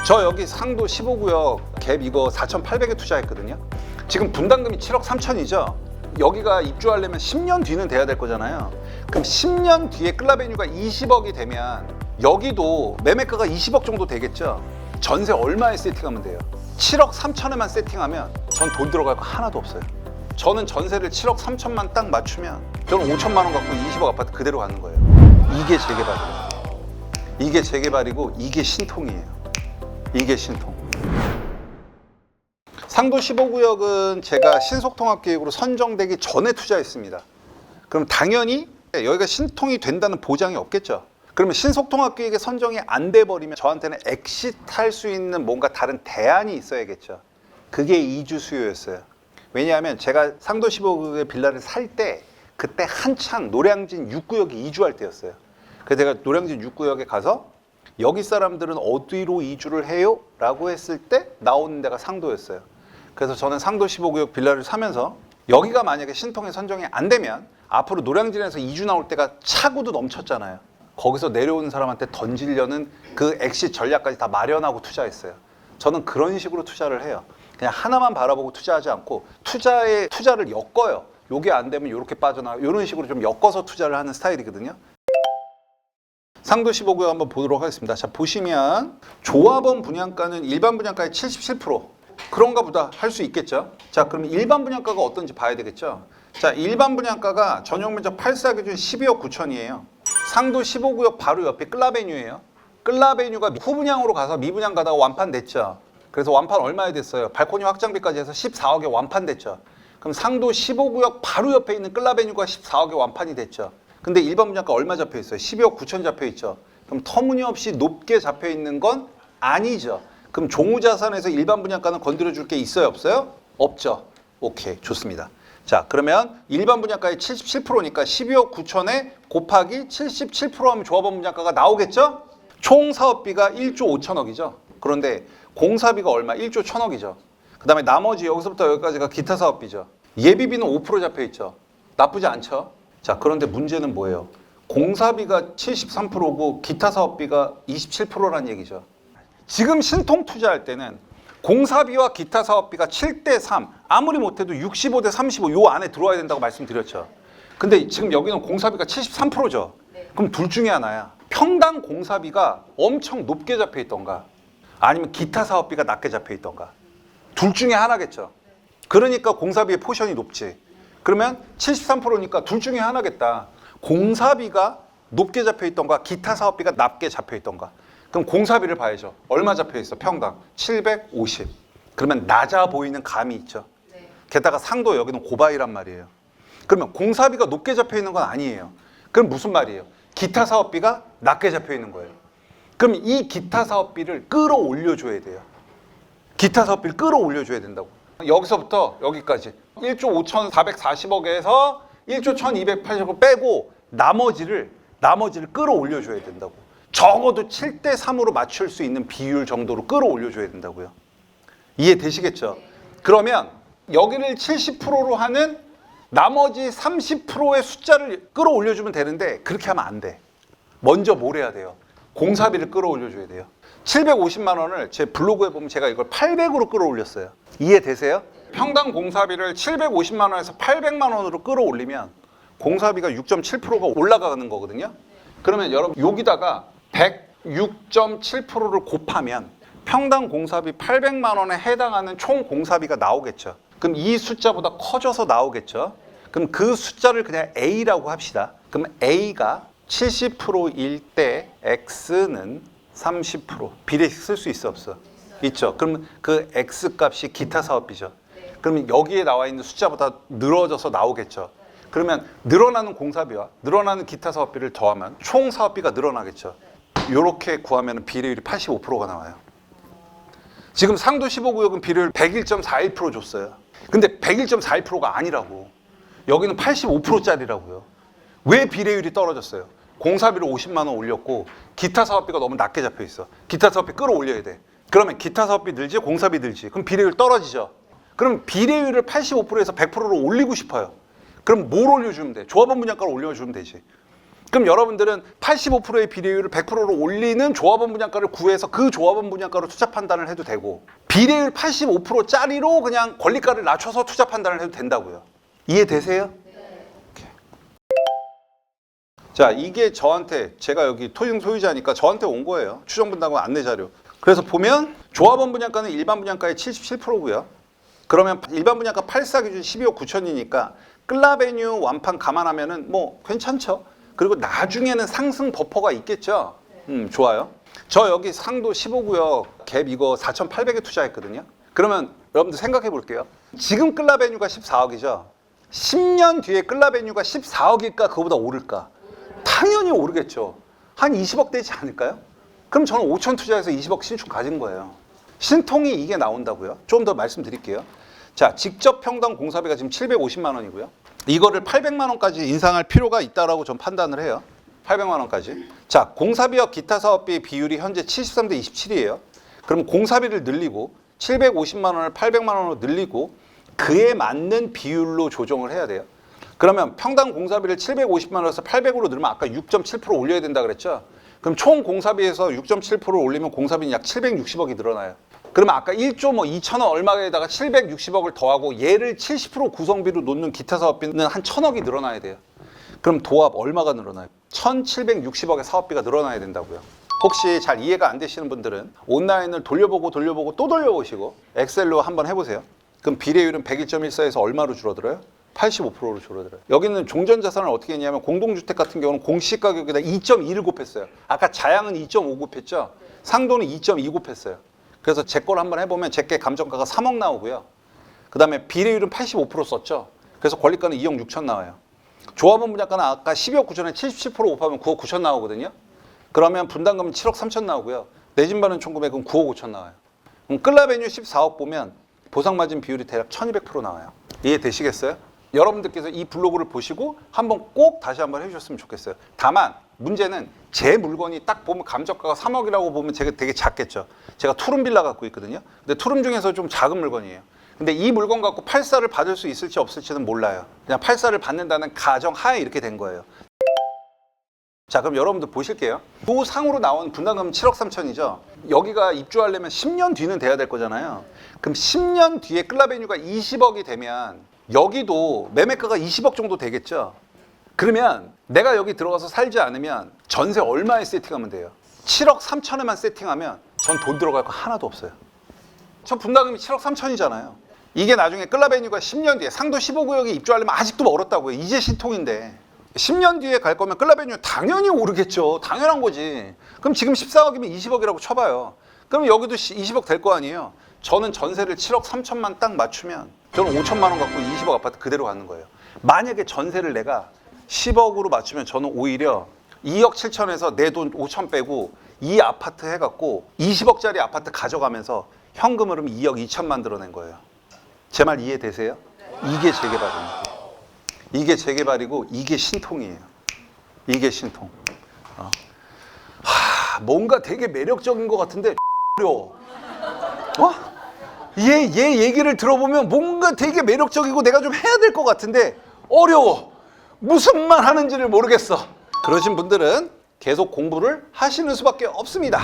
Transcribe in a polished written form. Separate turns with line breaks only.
저 여기 상도 15구역 갭 이거 4,800에 투자했거든요. 지금 분담금이 7억 3천이죠. 여기가 입주하려면 10년 뒤는 돼야 될 거잖아요. 그럼 10년 뒤에 클라베뉴가 20억이 되면 여기도 매매가가 20억 정도 되겠죠. 전세 얼마에 세팅하면 돼요? 7억 3천에만 세팅하면 전 돈 들어갈 거 하나도 없어요. 저는 전세를 7억 3천만 딱 맞추면 저는 5천만 원 갖고 20억 아파트 그대로 가는 거예요. 이게 재개발이에요. 이게 재개발이고 이게 신통이에요. 이게 신통. 상도 15구역은 제가 신속통합계획으로 선정되기 전에 투자했습니다. 그럼 당연히 여기가 신통이 된다는 보장이 없겠죠. 그러면 신속통합계획에 선정이 안 돼버리면 저한테는 엑시트할 수 있는 뭔가 다른 대안이 있어야겠죠. 그게 이주 수요였어요. 왜냐하면 제가 상도 15구역의 빌라를 살 때 그때 한창 노량진 6구역이 이주할 때였어요. 그래서 제가 노량진 6구역에 가서 여기 사람들은 어디로 이주를 해요? 라고 했을 때 나오는 데가 상도였어요. 그래서 저는 상도 15구역 빌라를 사면서 여기가 만약에 신통에 선정이 안 되면 앞으로 노량진에서 이주 나올 때가 차고도 넘쳤잖아요. 거기서 내려오는 사람한테 던지려는 그 엑시트 전략까지 다 마련하고 투자했어요. 저는 그런 식으로 투자를 해요. 그냥 하나만 바라보고 투자하지 않고 투자를 엮어요. 요게 안 되면 요렇게 빠져나가 이런 식으로 좀 엮어서 투자를 하는 스타일이거든요. 상도 15구역 한번 보도록 하겠습니다. 자, 보시면 조합원 분양가는 일반 분양가의 77%. 그런가 보다 할 수 있겠죠. 자, 그럼 일반 분양가가 어떤지 봐야 되겠죠. 자, 일반 분양가가 전용 면적 8사 기준 12억 9천이에요. 상도 15구역 바로 옆에 클라베뉴예요. 클라베뉴가 후분양으로 가서 미분양 가다가 완판됐죠. 그래서 완판 얼마에 됐어요? 발코니 확장비까지 해서 14억에 완판됐죠. 그럼 상도 15구역 바로 옆에 있는 클라베뉴가 14억에 완판이 됐죠. 근데 일반 분양가 얼마 잡혀 있어요? 12억 9천 잡혀 있죠. 그럼 터무니없이 높게 잡혀 있는 건 아니죠. 그럼 종우자산에서 일반 분양가는 건드려 줄 게 있어요, 없어요? 없죠. 오케이, 좋습니다. 자, 그러면 일반 분양가의 77%니까 12억 9천에 곱하기 77% 하면 조합원 분양가가 나오겠죠? 총 사업비가 1조 5천억이죠. 그런데 공사비가 얼마? 1조 1천억이죠. 그 다음에 나머지 여기서부터 여기까지가 기타 사업비죠. 예비비는 5% 잡혀 있죠. 나쁘지 않죠? 자, 그런데 문제는 뭐예요? 공사비가 73%고 기타 사업비가 27%라는 얘기죠. 지금 신통 투자할 때는 공사비와 기타 사업비가 7대3, 아무리 못해도 65대 35 요 안에 들어와야 된다고 말씀드렸죠. 근데 지금 여기는 공사비가 73%죠. 그럼 둘 중에 하나야. 평당 공사비가 엄청 높게 잡혀 있던가 아니면 기타 사업비가 낮게 잡혀 있던가. 둘 중에 하나겠죠. 그러니까 공사비의 포션이 높지. 그러면 73%니까 둘 중에 하나겠다. 공사비가 높게 잡혀 있던가 기타 사업비가 낮게 잡혀 있던가. 그럼 공사비를 봐야죠. 얼마 잡혀 있어? 평당 750. 그러면 낮아 보이는 감이 있죠. 게다가 상도 여기는 고바이란 말이에요. 그러면 공사비가 높게 잡혀 있는 건 아니에요. 그럼 무슨 말이에요? 기타 사업비가 낮게 잡혀 있는 거예요. 그럼 이 기타 사업비를 끌어올려 줘야 돼요. 기타 사업비를 끌어올려 줘야 된다고. 여기서부터 여기까지 1조 5,440억에서 1조 1,280억 빼고 나머지를 끌어올려 줘야 된다고. 적어도 7대3으로 맞출 수 있는 비율 정도로 끌어올려 줘야 된다고요. 이해되시겠죠? 그러면 여기를 70%로 하는 나머지 30%의 숫자를 끌어올려 주면 되는데 그렇게 하면 안 돼. 먼저 뭘 해야 돼요? 공사비를 끌어올려 줘야 돼요. 750만 원을 제 블로그에 보면 제가 이걸 800으로 끌어올렸어요. 이해되세요? 평당 공사비를 750만 원에서 800만 원으로 끌어올리면 공사비가 6.7%가 올라가는 거거든요. 그러면 여러분 여기다가 106.7%를 곱하면 평당 공사비 800만 원에 해당하는 총 공사비가 나오겠죠. 그럼 이 숫자보다 커져서 나오겠죠. 그럼 그 숫자를 그냥 A라고 합시다. 그럼 A가 70%일 때 X는 30%. 비례식 쓸 수 있어 없어? 있죠. 그럼 그 X 값이 기타 사업비죠. 그러면 여기에 나와 있는 숫자보다 늘어져서 나오겠죠. 그러면 늘어나는 공사비와 늘어나는 기타 사업비를 더하면 총 사업비가 늘어나겠죠. 이렇게 구하면 비례율이 85%가 나와요. 지금 상도 15구역은 비례율 101.41% 줬어요. 근데 101.41%가 아니라고. 여기는 85%짜리라고요. 왜 비례율이 떨어졌어요? 공사비를 50만 원 올렸고 기타 사업비가 너무 낮게 잡혀 있어. 기타 사업비 끌어올려야 돼. 그러면 기타 사업비 늘지 공사비 늘지. 그럼 비례율 떨어지죠. 그럼 비례율을 85%에서 100%로 올리고 싶어요. 그럼 뭘 올려주면 돼? 조합원 분양가를 올려주면 되지. 그럼 여러분들은 85%의 비례율을 100%로 올리는 조합원 분양가를 구해서 그 조합원 분양가로 투자 판단을 해도 되고, 비례율 85%짜리로 그냥 권리가를 낮춰서 투자 판단을 해도 된다고요. 이해되세요? 자, 이게 저한테, 제가 여기 토지등 소유자니까 저한테 온 거예요. 추정분담금 안내 자료. 그래서 보면 조합원 분양가는 일반 분양가의 77%고요. 그러면 일반 분양가 8사 기준 12억 9천이니까 클라베뉴 완판 감안하면은 뭐 괜찮죠. 그리고 나중에는 상승 버퍼가 있겠죠. 좋아요. 저 여기 상도 15구역 갭 이거 4,800에 투자했거든요. 그러면 여러분들 생각해 볼게요. 지금 클라베뉴가 14억이죠. 10년 뒤에 클라베뉴가 14억일까 그거보다 오를까? 당연히 오르겠죠. 한 20억 되지 않을까요? 그럼 저는 5천 투자해서 20억 신축 가진 거예요. 신통이 이게 나온다고요. 좀 더 말씀드릴게요. 자, 직접 평당 공사비가 지금 750만 원이고요. 이거를 800만 원까지 인상할 필요가 있다라고 좀 판단을 해요. 800만 원까지. 자, 공사비와 기타 사업비 비율이 현재 73대 27이에요. 그럼 공사비를 늘리고 750만 원을 800만 원으로 늘리고 그에 맞는 비율로 조정을 해야 돼요. 그러면 평당 공사비를 750만 원에서 800으로 늘면 아까 6.7% 올려야 된다 그랬죠? 그럼 총 공사비에서 6.7% 올리면 공사비는 약 760억이 늘어나요. 그러면 아까 1조 뭐 2천억 얼마에다가 760억을 더하고 얘를 70% 구성비로 놓는 기타 사업비는 한 1,000억이 늘어나야 돼요. 그럼 도합 얼마가 늘어나요? 1,760억의 사업비가 늘어나야 된다고요. 혹시 잘 이해가 안 되시는 분들은 온라인을 돌려보고 또 돌려보시고 엑셀로 한번 해보세요. 그럼 비례율은 101.14에서 얼마로 줄어들어요? 85%로 줄어들어요. 여기는 종전자산을 어떻게 했냐면 공동주택 같은 경우는 공시가격에다 2.2를 곱했어요. 아까 자양은 2.5 곱했죠? 상도는 2.2 곱했어요. 그래서 제 걸 한번 해보면 제게 감정가가 3억 나오고요. 그 다음에 비례율은 85% 썼죠? 그래서 권리가는 2억 6천 나와요. 조합원 분양가는 아까 12억 9천에 77% 곱하면 9억 9천 나오거든요. 그러면 분담금은 7억 3천 나오고요. 내집 받는 총 금액은 9억 5천 나와요. 그럼 클라베뉴 14억 보면 보상마진 비율이 대략 1200% 나와요. 이해되시겠어요? 여러분들께서 이 블로그를 보시고 한번 꼭 다시 한번 해주셨으면 좋겠어요. 다만 문제는 제 물건이 딱 보면 감정가가 3억이라고 보면 제가 되게 작겠죠. 제가 투룸 빌라 갖고 있거든요. 근데 투룸 중에서 좀 작은 물건이에요. 근데 이 물건 갖고 8사를 받을 수 있을지 없을지는 몰라요. 그냥 8사를 받는다는 가정 하에 이렇게 된 거예요. 자, 그럼 여러분들 보실게요. 이 상으로 나온 분담금은 7억 3천이죠. 여기가 입주하려면 10년 뒤는 돼야 될 거잖아요. 그럼 10년 뒤에 클라베뉴가 20억이 되면 여기도 매매가가 20억 정도 되겠죠. 그러면 내가 여기 들어가서 살지 않으면 전세 얼마에 세팅하면 돼요? 7억 3천에만 세팅하면 전 돈 들어갈 거 하나도 없어요. 저 분담금이 7억 3천이잖아요. 이게 나중에 클라베뉴가 10년 뒤에 상도 15구역에 입주하려면 아직도 멀었다고요. 이제 신통인데 10년 뒤에 갈 거면 클라베뉴 당연히 오르겠죠. 당연한 거지. 그럼 지금 14억이면 20억이라고 쳐봐요. 그럼 여기도 20억 될 거 아니에요. 저는 전세를 7억 3천만 딱 맞추면 저는 5천만 원 갖고 20억 아파트 그대로 갖는 거예요. 만약에 전세를 내가 10억으로 맞추면 저는 오히려 2억 7천에서 내 돈 5천 빼고 이 아파트 해갖고 20억짜리 아파트 가져가면서 현금 흐름 2억 2천 만들어낸 거예요. 제 말 이해되세요? 이게 재개발입니다. 이게 재개발이고 이게 신통이에요. 이게 신통. 뭔가 되게 매력적인 것 같은데 어려워. 얘 얘기를 들어보면 뭔가 되게 매력적이고 내가 좀 해야 될 것 같은데 어려워. 무슨 말 하는지를 모르겠어. 그러신 분들은 계속 공부를 하시는 수밖에 없습니다.